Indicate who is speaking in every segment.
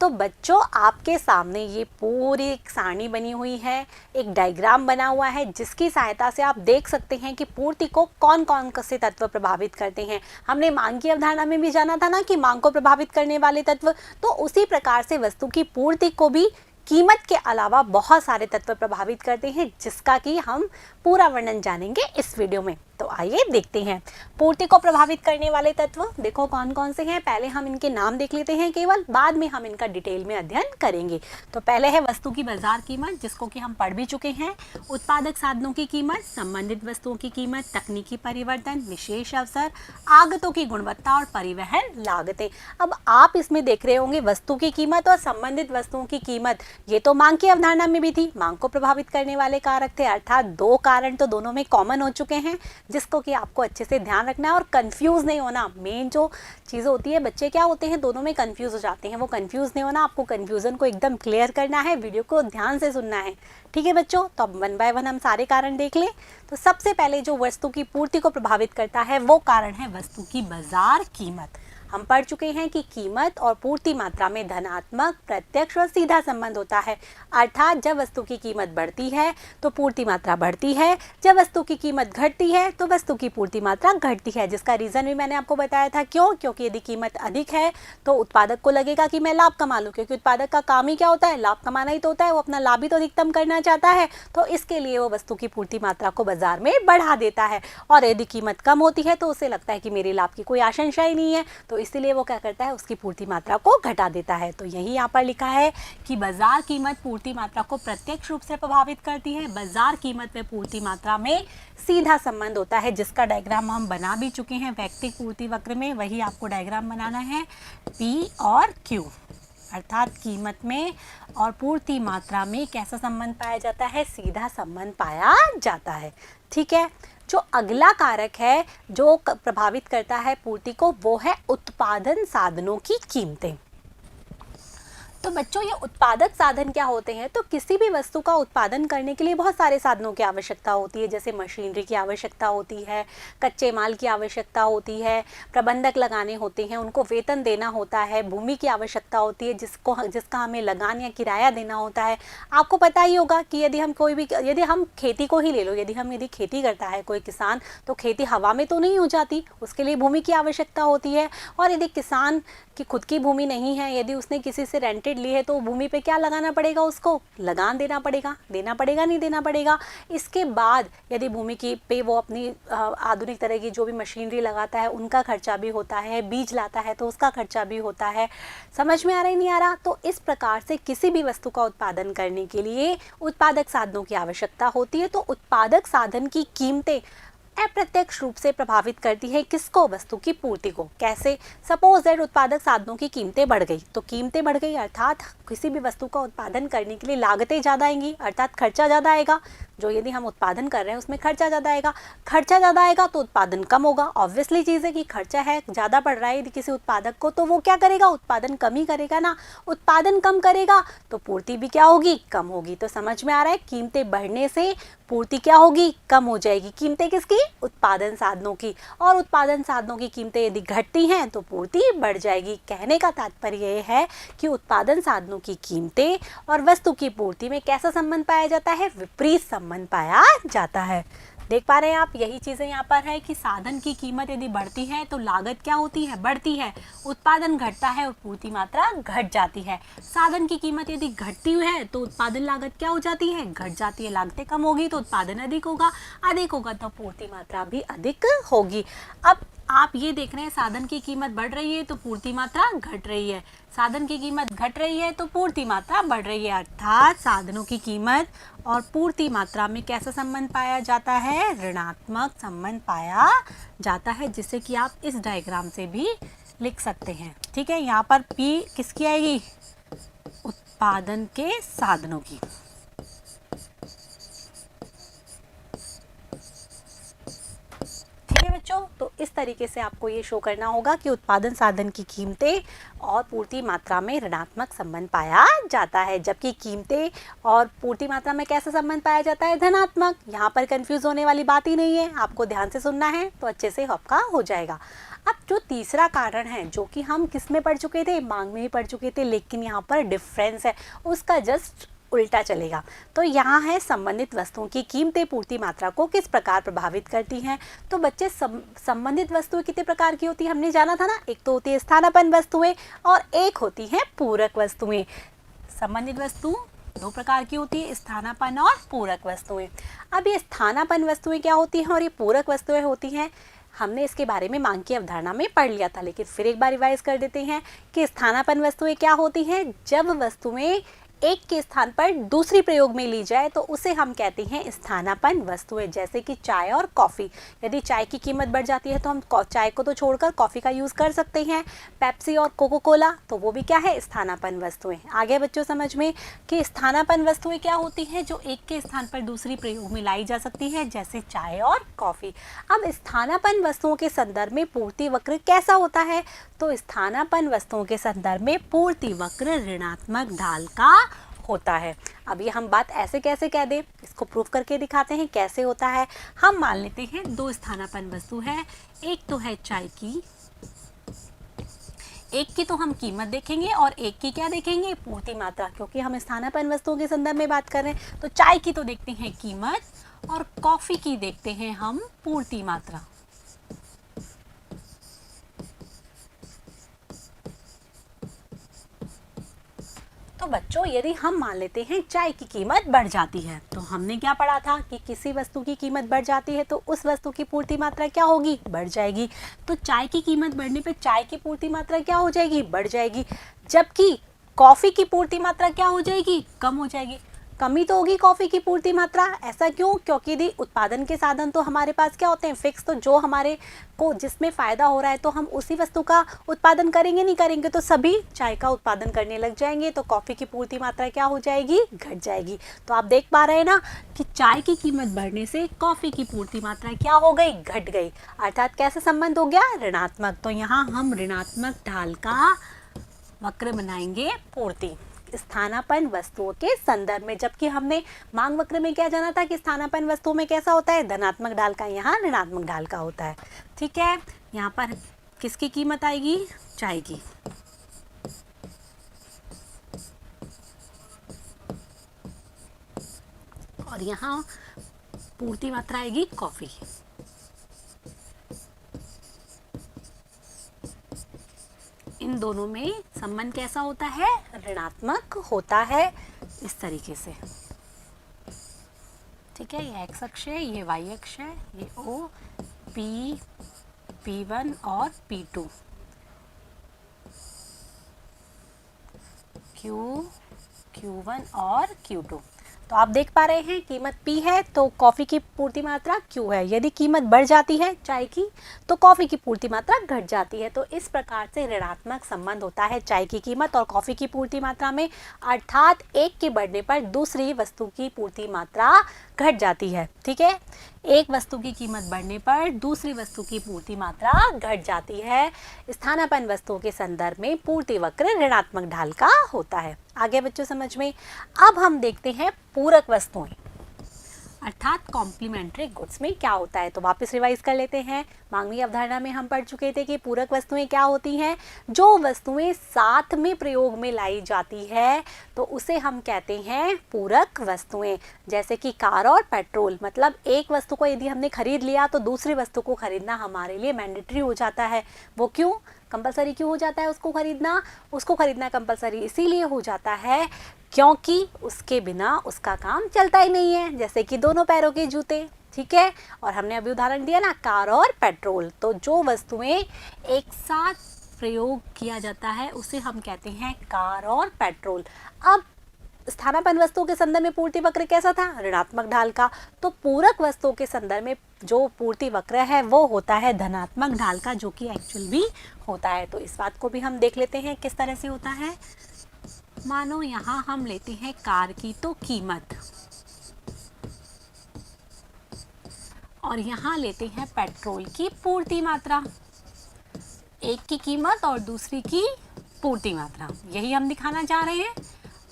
Speaker 1: तो बच्चों आपके सामने ये पूरी एक सारणी बनी हुई है, एक डायग्राम बना हुआ है जिसकी सहायता से आप देख सकते हैं कि पूर्ति को कौन कौन से तत्व प्रभावित करते हैं। हमने मांग की अवधारणा में भी जाना था ना कि मांग को प्रभावित करने वाले तत्व, तो उसी प्रकार से वस्तु की पूर्ति को भी कीमत के अलावा बहुत सारे तत्व प्रभावित करते हैं, जिसका कि हम पूरा वर्णन जानेंगे इस वीडियो में। तो आइए देखते हैं पूर्ति को प्रभावित करने वाले तत्व देखो कौन कौन से हैं। पहले हम इनके नाम देख लेते हैं केवल, बाद में हम इनका डिटेल में अध्ययन करेंगे। तो पहले है वस्तु की बाजार कीमत, जिसको कि हम पढ़ भी चुके हैं। उत्पादक साधनों की कीमत, संबंधित वस्तुओं की कीमत, तकनीकी परिवर्तन, विशेष अवसर, आगतों की गुणवत्ता और परिवहन लागतें। अब आप इसमें देख रहे होंगे वस्तु की कीमत और संबंधित वस्तुओं की कीमत, ये तो मांग की अवधारणा में भी थी। मांग को प्रभावित करने वाले कारक थे, अर्थात दो कारण तो दोनों में कॉमन हो चुके हैं, जिसको कि आपको अच्छे से ध्यान रखना है और कंफ्यूज नहीं होना। मेन जो चीज़ होती है, बच्चे क्या होते हैं दोनों में कंफ्यूज हो जाते हैं, वो कंफ्यूज नहीं होना। आपको कंफ्यूजन को एकदम क्लियर करना है, वीडियो को ध्यान से सुनना है, ठीक है बच्चों। तो अब 1 बाय 1 हम सारे कारण देख लें। तो सबसे पहले जो वस्तु की पूर्ति को प्रभावित करता है वो कारण है वस्तु की बाजार कीमत। हम पढ़ चुके हैं कि कीमत और पूर्ति मात्रा में धनात्मक, प्रत्यक्ष और सीधा संबंध होता है। अर्थात जब वस्तु की कीमत बढ़ती है तो पूर्ति मात्रा बढ़ती है, जब वस्तु की कीमत घटती है तो वस्तु की पूर्ति मात्रा घटती है। जिसका रीज़न भी मैंने आपको बताया था। क्यों? क्योंकि यदि कीमत अधिक है तो उत्पादक को लगेगा कि मैं लाभ कमा लूँ, क्योंकि उत्पादक का काम ही क्या होता है? लाभ कमाना ही तो होता है। वो अपना लाभ ही तो अधिकतम करना चाहता है, तो इसके लिए वो वस्तु की पूर्ति मात्रा को बाजार में बढ़ा देता है। और यदि कीमत कम होती है तो उसे लगता है कि मेरे लाभ की कोई आशंका ही नहीं है, तो इसलिए वो क्या करता है? उसकी पूर्ति मात्रा को घटा देता है। तो यही यहाँ पर लिखा है कि बाजार कीमत पूर्ति मात्रा को प्रत्यक्ष रूप से प्रभावित करती है। बाजार कीमत में पूर्ति मात्रा में सीधा संबंध होता है, जिसका डायग्राम हम बना भी चुके हैं वैयक्तिक पूर्ति वक्र में। वही आपको डायग्राम बनाना है। P और Q अर्थात कीमत में और पूर्ति मात्रा में कैसा संबंध पाया जाता है? सीधा संबंध पाया जाता है, ठीक है। जो अगला कारक है जो प्रभावित करता है पूर्ति को, वो है उत्पादन साधनों की कीमतें। तो बच्चों ये उत्पादक साधन क्या होते हैं? तो किसी भी वस्तु का उत्पादन करने के लिए बहुत सारे साधनों की आवश्यकता होती है, जैसे मशीनरी की आवश्यकता होती है, कच्चे माल की आवश्यकता होती है, प्रबंधक लगाने होते हैं, उनको वेतन देना होता है, भूमि की आवश्यकता होती है जिसका हमें लगान या किराया देना होता है। आपको पता ही होगा कि यदि हम खेती को ही ले लो, यदि खेती करता है कोई किसान, तो खेती हवा में तो नहीं हो जाती, उसके लिए भूमि की आवश्यकता होती है। और यदि किसान की खुद की भूमि नहीं है, यदि उसने किसी से रेंटेड ली है, तो भूमि पे क्या लगाना पड़ेगा? उसको लगान देना पड़ेगा, नहीं देना पड़ेगा। इसके बाद यदि भूमि की पे वो अपनी आधुनिक तरह की जो भी मशीनरी लगाता है उनका खर्चा भी होता है, बीज लाता है तो उसका खर्चा भी होता है। समझ में आ रहा है नहीं आ रहा? तो इस प्रकार से किसी भी वस्तु का उत्पादन करने के लिए उत्पादक साधनों की आवश्यकता होती है। तो उत्पादक साधन की कीमतें अप्रत्यक्ष रूप से प्रभावित करती है किसको? वस्तु की पूर्ति को। कैसे? सपोज दैट उत्पादक साधनों की कीमतें बढ़ गई, तो कीमतें बढ़ गई अर्थात किसी भी वस्तु का उत्पादन करने के लिए लागतें ज़्यादा आएंगी, अर्थात खर्चा ज़्यादा आएगा। जो यदि हम उत्पादन कर रहे हैं उसमें खर्चा ज़्यादा आएगा तो उत्पादन कम होगा। ऑब्वियसली चीज़ है कि खर्चा है, ज़्यादा पड़ रहा है यदि किसी उत्पादक को, तो वो क्या करेगा? उत्पादन कम ही करेगा ना। उत्पादन कम करेगा तो पूर्ति भी क्या होगी? कम होगी। तो समझ में आ रहा है, कीमतें बढ़ने से पूर्ति क्या होगी? कम हो जाएगी। कीमतें किसकी? उत्पादन साधनों की। और उत्पादन साधनों की कीमतें यदि घटती हैं तो पूर्ति बढ़ जाएगी। कहने का तात्पर्य यह है कि उत्पादन साधनों की कीमतें और वस्तु की पूर्ति में कैसा संबंध पाया जाता है? विपरीत संबंध पाया जाता है। देख पा रहे हैं आप, यही चीज़ें यहाँ पर है कि साधन की कीमत यदि बढ़ती है तो लागत क्या होती है? बढ़ती है। उत्पादन घटता है और पूर्ति मात्रा घट जाती है। साधन की कीमत यदि घटती है तो उत्पादन लागत क्या हो जाती है? घट जाती है। लागतें कम होगी तो उत्पादन अधिक होगा तो पूर्ति मात्रा भी अधिक होगी। अब आप ये देख रहे हैं साधन की कीमत बढ़ रही है तो पूर्ति मात्रा घट रही है, साधन की कीमत घट रही है तो पूर्ति मात्रा बढ़ रही है। अर्थात साधनों की कीमत और पूर्ति मात्रा में कैसा संबंध पाया जाता है? ऋणात्मक संबंध पाया जाता है, जिसे कि आप इस डायग्राम से भी लिख सकते हैं, ठीक है। यहाँ पर P किसकी आएगी? उत्पादन के साधनों की। ठीक है बच्चों, तो इस तरीके से आपको ये शो करना होगा कि उत्पादन साधन की कीमतें और पूर्ति मात्रा में ऋणात्मक संबंध पाया जाता है, जबकि कीमतें और पूर्ति मात्रा में कैसा संबंध पाया जाता है? धनात्मक। यहाँ पर कंफ्यूज होने वाली बात ही नहीं है, आपको ध्यान से सुनना है तो अच्छे से आपका हो जाएगा। अब जो तीसरा कारण है, जो कि हम किस में पढ़ चुके थे? मांग में ही पढ़ चुके थे, लेकिन यहाँ पर डिफरेंस है, उसका जस्ट उल्टा चलेगा। तो यहाँ है संबंधित वस्तुओं की कीमतें पूर्ति मात्रा को किस प्रकार प्रभावित करती हैं। तो बच्चे संबंधित वस्तुएं कितने प्रकार की होती है हमने जाना था ना, एक तो होती है स्थानापन्न वस्तुएं और एक होती है पूरक वस्तुएं। संबंधित वस्तु दो प्रकार की होती है, स्थानापन्न और पूरक वस्तुएं। अब ये स्थानापन्न वस्तुएं क्या होती हैं और ये पूरक वस्तुएं होती हैं, हमने इसके बारे में मांग की अवधारणा में पढ़ लिया था, लेकिन फिर एक बार रिवाइज कर देते हैं कि स्थानापन्न वस्तुएं क्या होती हैं। जब वस्तुएं एक के स्थान पर दूसरी प्रयोग में ली जाए तो उसे हम कहते हैं स्थानापन्न वस्तुएं। जैसे कि चाय और कॉफ़ी, यदि चाय की कीमत बढ़ जाती है तो हम चाय को तो छोड़कर कॉफ़ी का यूज़ कर सकते हैं। पेप्सी और कोको कोला, तो वो भी क्या है? स्थानापन्न वस्तुएं। आगे बच्चों समझ में कि स्थानापन्न वस्तुएं क्या होती हैं, जो एक के स्थान पर दूसरी प्रयोग में लाई जा सकती है, जैसे चाय और कॉफ़ी। अब स्थानापन्न वस्तुओं के संदर्भ में पूर्ति वक्र कैसा होता है? तो स्थानापन्न वस्तुओं के संदर्भ में पूर्ति वक्र ऋणात्मक ढाल का होता है। अब ये हम बात ऐसे कैसे कह दें, इसको प्रूफ करके दिखाते हैं कैसे होता है। हम मान लेते हैं दो स्थानापन्न वस्तु है, एक तो है चाय की, एक की तो हम कीमत देखेंगे और एक की क्या देखेंगे? पूर्ति मात्रा, क्योंकि हम स्थानापन्न वस्तुओं के संदर्भ में बात कर रहे हैं। तो चाय की तो देखते हैं कीमत और कॉफ़ी की देखते हैं हम पूर्ति मात्रा। तो बच्चों यदि हम मान लेते हैं चाय की कीमत बढ़ जाती है, तो हमने क्या पढ़ा था कि किसी वस्तु की कीमत बढ़ जाती है तो उस वस्तु की पूर्ति मात्रा क्या होगी? बढ़ जाएगी। तो चाय की कीमत बढ़ने पे चाय की पूर्ति मात्रा क्या हो जाएगी? बढ़ जाएगी। जबकि कॉफ़ी की पूर्ति मात्रा क्या हो जाएगी? कम हो जाएगी। कमी तो होगी कॉफ़ी की पूर्ति मात्रा। ऐसा क्यों? क्योंकि यदि उत्पादन के साधन तो हमारे पास क्या होते हैं? फिक्स। तो जो हमारे को जिसमें फ़ायदा हो रहा है तो हम उसी वस्तु का उत्पादन करेंगे, नहीं करेंगे तो सभी चाय का उत्पादन करने लग जाएंगे, तो कॉफ़ी की पूर्ति मात्रा क्या हो जाएगी? घट जाएगी। तो आप देख पा रहे हैं ना कि चाय की कीमत बढ़ने से कॉफ़ी की पूर्ति मात्रा क्या हो गई? घट गई। अर्थात कैसे संबंध हो गया? ऋणात्मक। तो यहाँ हम ऋणात्मक ढाल का वक्र बनाएंगे पूर्ति स्थानापन्न वस्तुओं के संदर्भ में, जबकि हमने मांग वक्र में क्या जाना था कि स्थानापन्न वस्तुओं में कैसा होता है? धनात्मक ढाल का, यहाँ ऋणात्मक ढाल का होता है। ठीक है, यहाँ पर किसकी कीमत आएगी? चाय की। और यहाँ पूर्ति मात्रा आएगी कॉफ़ी की। इन दोनों में संबंध कैसा होता है? ऋणात्मक होता है, इस तरीके से। ठीक है, ये एक्स अक्ष है, ये वाई अक्ष है, ये ओ, पी, P1 और P2, Q1 और Q2। तो आप देख पा रहे हैं कीमत P है तो कॉफ़ी की पूर्ति मात्रा Q है। यदि कीमत बढ़ जाती है चाय की तो कॉफ़ी की पूर्ति मात्रा घट जाती है। तो इस प्रकार से ऋणात्मक संबंध होता है चाय की कीमत और कॉफ़ी की पूर्ति मात्रा में, अर्थात एक के बढ़ने पर दूसरी वस्तु की पूर्ति मात्रा घट जाती है। ठीक है, एक वस्तु की कीमत बढ़ने पर दूसरी वस्तु की पूर्ति मात्रा घट जाती है। स्थानापन्न वस्तुओं के संदर्भ में पूर्ति वक्र ऋणात्मक ढाल का होता है। आगे बच्चों समझ में। अब हम देखते हैं पूरक वस्तुएं, अर्थात कॉम्प्लीमेंट्री गुड्स में क्या होता है। तो वापस रिवाइज कर लेते हैं। मांगवी अवधारणा में हम पढ़ चुके थे कि पूरक वस्तुएं क्या होती हैं? जो वस्तुएं साथ में प्रयोग में लाई जाती है तो उसे हम कहते हैं पूरक वस्तुएं। जैसे कि कार और पेट्रोल, मतलब एक वस्तु को यदि हमने खरीद लिया तो दूसरी वस्तु को खरीदना हमारे लिए मैंडेटरी हो जाता है। वो क्यों कंपलसरी क्यों हो जाता है? उसको खरीदना कंपलसरी इसीलिए हो जाता है क्योंकि उसके बिना उसका काम चलता ही नहीं है। जैसे कि दोनों पैरों के जूते। ठीक है, और हमने अभी उदाहरण दिया ना कार और पेट्रोल। तो जो वस्तुएं एक साथ प्रयोग किया जाता है उसे हम कहते हैं कार और पेट्रोल। अब स्थानापन्न वस्तुओं के संदर्भ में पूर्ति वक्र कैसा था? ऋणात्मक ढाल का। तो पूरक वस्तुओं के संदर्भ में जो पूर्ति वक्र है वो होता है धनात्मक ढाल का, जो कि एक्चुअल भी होता है। तो इस बात को भी हम देख लेते हैं किस तरह से होता है। मानो यहाँ हम लेते हैं कार की तो कीमत और यहाँ लेते हैं पेट्रोल की पूर्ति मात्रा, एक की कीमत और दूसरी की पूर्ति मात्रा, यही हम दिखाना चाह रहे हैं।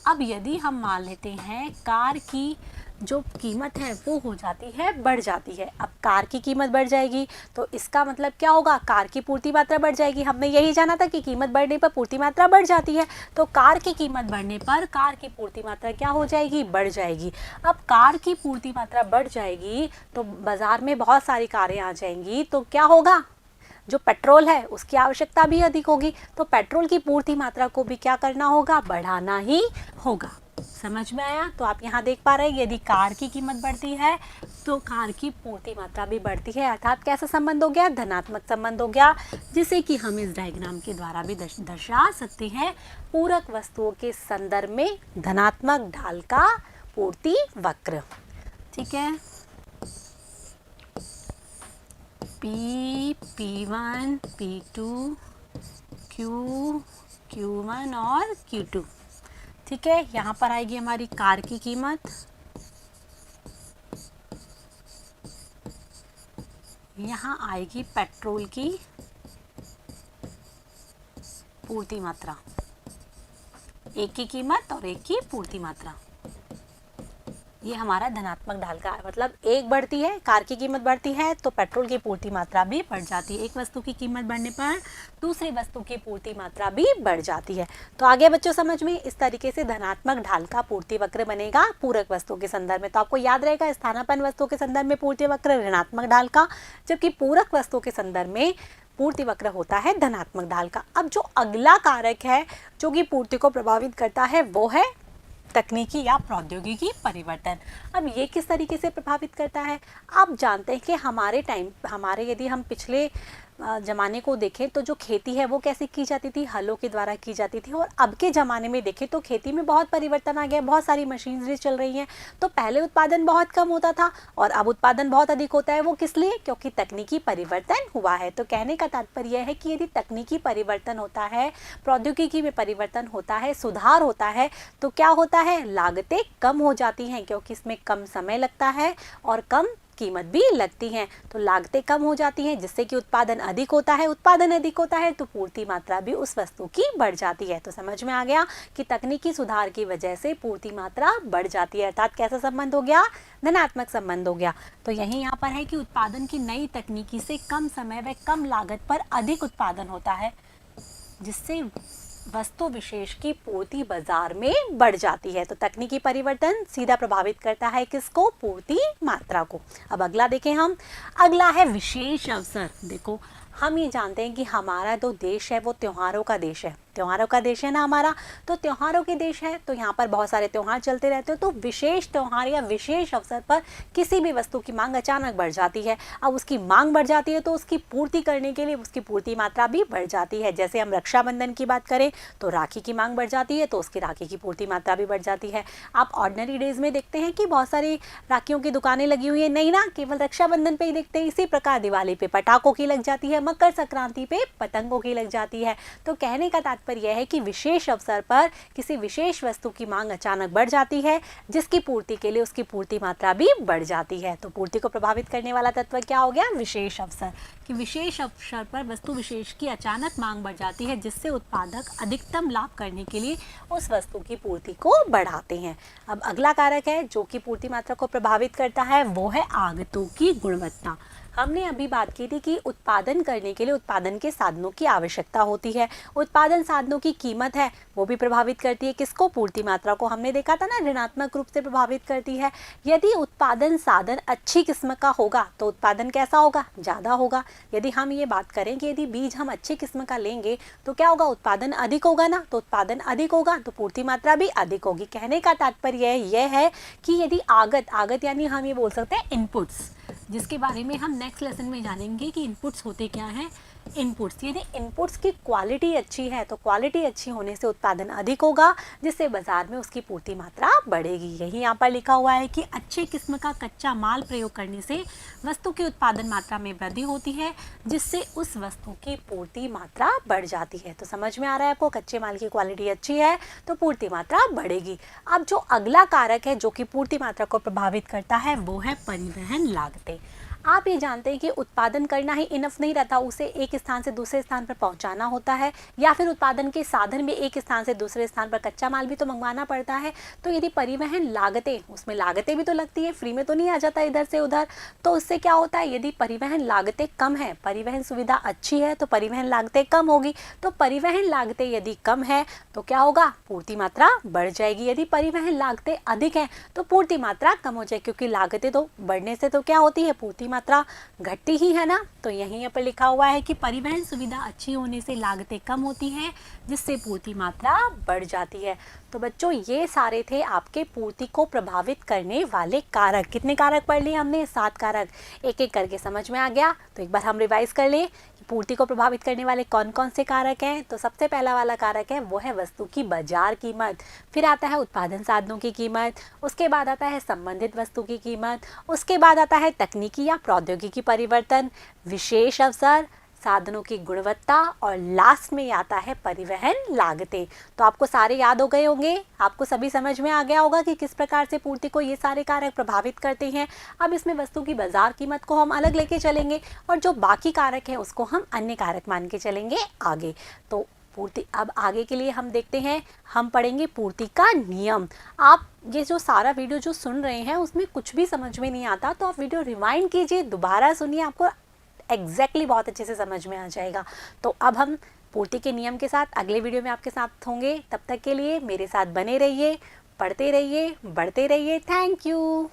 Speaker 1: अब यदि हम मान लेते हैं कार की जो कीमत है वो हो जाती है, बढ़ जाती है। अब कार की कीमत बढ़ जाएगी तो इसका मतलब क्या होगा, कार की पूर्ति मात्रा बढ़ जाएगी। हमने यही जाना था कि कीमत बढ़ने पर पूर्ति मात्रा बढ़ जाती है, तो कार की कीमत बढ़ने पर कार की पूर्ति मात्रा क्या हो जाएगी, बढ़ जाएगी। अब कार की पूर्ति मात्रा बढ़ जाएगी तो बाजार में बहुत सारी कारें आ जाएंगी, तो क्या होगा, जो पेट्रोल है उसकी आवश्यकता भी अधिक होगी, तो पेट्रोल की पूर्ति मात्रा को भी क्या करना होगा, बढ़ाना ही होगा। समझ में आया? तो आप यहाँ देख पा रहे हैं यदि कार की कीमत बढ़ती है तो कार की पूर्ति मात्रा भी बढ़ती है, अर्थात कैसा संबंध हो गया, धनात्मक संबंध हो गया, जिसे कि हम इस डायग्राम के द्वारा भी दर्शा सकते हैं। पूरक वस्तुओं के संदर्भ में धनात्मक ढाल का पूर्ति वक्र। ठीक है, P, P1, P2, Q, Q1 और Q2। ठीक है, यहाँ पर आएगी हमारी कार की कीमत, यहाँ आएगी पेट्रोल की पूर्ति मात्रा, एक की कीमत और एक की पूर्ति मात्रा। ये हमारा धनात्मक ढाल का मतलब एक बढ़ती है, कार की कीमत बढ़ती है तो पेट्रोल की पूर्ति मात्रा भी बढ़ जाती है। एक वस्तु की कीमत बढ़ने पर दूसरी वस्तु की पूर्ति मात्रा भी बढ़ जाती है। तो आगे बच्चों समझ में, इस तरीके से धनात्मक ढाल का पूर्ति वक्र बनेगा पूरक वस्तु के संदर्भ में। तो आपको याद रहेगा स्थानापन्न वस्तु के संदर्भ में पूर्ति वक्र ऋणात्मक ढाल का, जबकि पूरक वस्तु के संदर्भ में पूर्ति वक्र होता है धनात्मक ढाल का। अब जो अगला कारक है जो कि पूर्ति को प्रभावित करता है वो है तकनीकी या प्रौद्योगिकी परिवर्तन। अब ये किस तरीके से प्रभावित करता है, आप जानते हैं कि हमारे यदि हम पिछले ज़माने को देखें तो जो खेती है वो कैसे की जाती थी, हलों के द्वारा की जाती थी। और अब के ज़माने में देखें तो खेती में बहुत परिवर्तन आ गया, बहुत सारी मशीनरी चल रही हैं। तो पहले उत्पादन बहुत कम होता था और अब उत्पादन बहुत अधिक होता है। वो किस लिए, क्योंकि तकनीकी परिवर्तन हुआ है। तो कहने का तात्पर्य यह है कि यदि तकनीकी परिवर्तन होता है, प्रौद्योगिकी में परिवर्तन होता है, सुधार होता है, तो क्या होता है, लागतें कम हो जाती हैं, क्योंकि इसमें कम समय लगता है और कम कीमत भी लगती हैं। तो लागतें कम हो जाती हैं जिससे कि उत्पादन अधिक होता है, उत्पादन अधिक होता है तो पूर्ति मात्रा भी उस वस्तु की बढ़ जाती है। तो समझ में आ गया कि तकनीकी सुधार की वजह से पूर्ति मात्रा बढ़ जाती है, अर्थात कैसा संबंध हो गया, धनात्मक संबंध हो गया। तो यही यहाँ पर है कि उत्पादन की नई तकनीकी से कम समय व कम लागत पर अधिक उत्पादन होता है, जिससे वस्तु विशेष की पूर्ति बाजार में बढ़ जाती है। तो तकनीकी परिवर्तन सीधा प्रभावित करता है किसको, पूर्ति मात्रा को। अब अगला देखें हम, अगला है विशेष अवसर। देखो हम ये जानते हैं कि हमारा जो देश है वो त्योहारों का देश है, त्योहारों का देश है ना हमारा। तो त्योहारों के देश है तो यहाँ पर बहुत सारे त्योहार चलते रहते हैं। तो विशेष त्योहार या विशेष अवसर पर किसी भी वस्तु की मांग अचानक बढ़ जाती है। अब उसकी मांग बढ़ जाती है तो उसकी पूर्ति करने के लिए उसकी पूर्ति मात्रा भी बढ़ जाती है। जैसे हम रक्षाबंधन की बात करें तो राखी की मांग बढ़ जाती है तो उसकी राखी की पूर्ति मात्रा भी बढ़ जाती है। आप ऑर्डिनरी डेज में देखते हैं कि बहुत सारी राखियों की दुकानें लगी हुई है, नहीं ना, केवल रक्षाबंधन पे ही देखते हैं। इसी प्रकार दिवाली पे पटाखों की लग जाती है, मकर संक्रांति पे पतंगों की लग जाती है। तो कहने का तात्पर्य यह है कि विशेष अवसर पर किसी विशेष वस्तु की मांग अचानक बढ़ जाती है, जिसकी पूर्ति के लिए उसकी पूर्ति मात्रा भी बढ़ जाती है। तो पूर्ति को प्रभावित करने वाला तत्व क्या हो गया, विशेष अवसर। कि विशेष अवसर पर वस्तु विशेष की अचानक मांग बढ़ जाती है, जिससे उत्पादक अधिकतम लाभ करने के लिए उस वस्तु की पूर्ति को बढ़ाते हैं। अब अगला कारक है जो कि पूर्ति मात्रा को प्रभावित करता है, वो है आगतों की गुणवत्ता। हमने अभी बात की थी कि उत्पादन करने के लिए उत्पादन के साधनों की आवश्यकता होती है। उत्पादन साधनों की कीमत है वो भी प्रभावित करती है किसको, पूर्ति मात्रा को। हमने देखा था ना, ऋणात्मक रूप से प्रभावित करती है। यदि उत्पादन साधन अच्छी किस्म का होगा तो उत्पादन कैसा होगा, ज़्यादा होगा। यदि हम ये बात करें कि यदि बीज हम अच्छी किस्म का लेंगे तो क्या होगा, उत्पादन अधिक होगा ना। तो उत्पादन अधिक होगा तो पूर्ति मात्रा भी अधिक होगी। कहने का तात्पर्य यह है कि यदि आगत यानी हम ये बोल सकते हैं इनपुट्स, जिसके बारे में हम नेक्स्ट लेसन में जानेंगे कि इनपुट्स होते क्या हैं। इनपुट्स, यदि इनपुट्स की क्वालिटी अच्छी है तो क्वालिटी अच्छी होने से उत्पादन अधिक होगा, जिससे बाजार में उसकी पूर्ति मात्रा बढ़ेगी। यही यहाँ पर लिखा हुआ है कि अच्छे किस्म का कच्चा माल प्रयोग करने से वस्तु की उत्पादन मात्रा में वृद्धि होती है, जिससे उस वस्तु की पूर्ति मात्रा बढ़ जाती है। तो समझ में आ रहा है आपको, कच्चे माल की क्वालिटी अच्छी है तो पूर्ति मात्रा बढ़ेगी। अब जो अगला कारक है जो कि पूर्ति मात्रा को प्रभावित करता है वो है परिवहन लागतें। आप ये जानते हैं कि उत्पादन करना ही इनफ नहीं रहता, उसे एक स्थान से दूसरे स्थान पर पहुंचाना होता है, या फिर उत्पादन के साधन में एक स्थान से दूसरे स्थान पर कच्चा माल भी तो मंगवाना पड़ता है। तो यदि परिवहन लागतें, उसमें लागतें भी तो लगती है, फ्री में तो नहीं आ जाता इधर से उधर। तो उससे क्या होता है, यदि परिवहन लागतें कम है, परिवहन सुविधा अच्छी है, तो परिवहन लागतें कम होगी। तो परिवहन लागतें यदि कम है तो क्या होगा, पूर्ति मात्रा बढ़ जाएगी। यदि परिवहन लागतें अधिक हैं तो पूर्ति मात्रा कम हो जाएगी, क्योंकि लागतें तो बढ़ने से तो क्या होती है, पूर्ति मात्रा घटती ही है ना। तो यहीं पर लिखा हुआ है कि परिवहन सुविधा अच्छी होने से लागतें कम होती हैं, जिससे पूर्ति मात्रा बढ़ जाती है। तो बच्चों, ये सारे थे आपके पूर्ति को प्रभावित करने वाले कारक। कितने कारक पढ़ लिए हमने, 7 कारक। एक एक करके समझ में आ गया? तो एक बार हम रिवाइज कर लें कि पूर्ति को प्रभावित करने वाले कौन कौन से कारक हैं। तो सबसे पहला वाला कारक है वो है वस्तु की बाजार कीमत, फिर आता है उत्पादन साधनों की कीमत, उसके बाद आता है संबंधित वस्तु की कीमत, उसके बाद आता है तकनीकी या प्रौद्योगिकी परिवर्तन, विशेष अवसर, साधनों की गुणवत्ता, और लास्ट में आता है परिवहन लागतें। तो आपको सारे याद हो गए होंगे, आपको सभी समझ में आ गया होगा कि किस प्रकार से पूर्ति को ये सारे कारक प्रभावित करते हैं। अब इसमें वस्तु की बाजार कीमत को हम अलग लेके चलेंगे, और जो बाकी कारक हैं उसको हम अन्य कारक मान के चलेंगे आगे। तो पूर्ति, अब आगे के लिए हम देखते हैं, हम पढ़ेंगे पूर्ति का नियम। आप ये जो सारा वीडियो जो सुन रहे हैं उसमें कुछ भी समझ में नहीं आता तो आप वीडियो रिवाइंड कीजिए, दोबारा सुनिए, आपको एग्जैक्टली बहुत अच्छे से समझ में आ जाएगा। तो अब हम पूर्ति के नियम के साथ अगले वीडियो में आपके साथ होंगे। तब तक के लिए मेरे साथ बने रहिए, पढ़ते रहिए, बढ़ते रहिए। Thank you.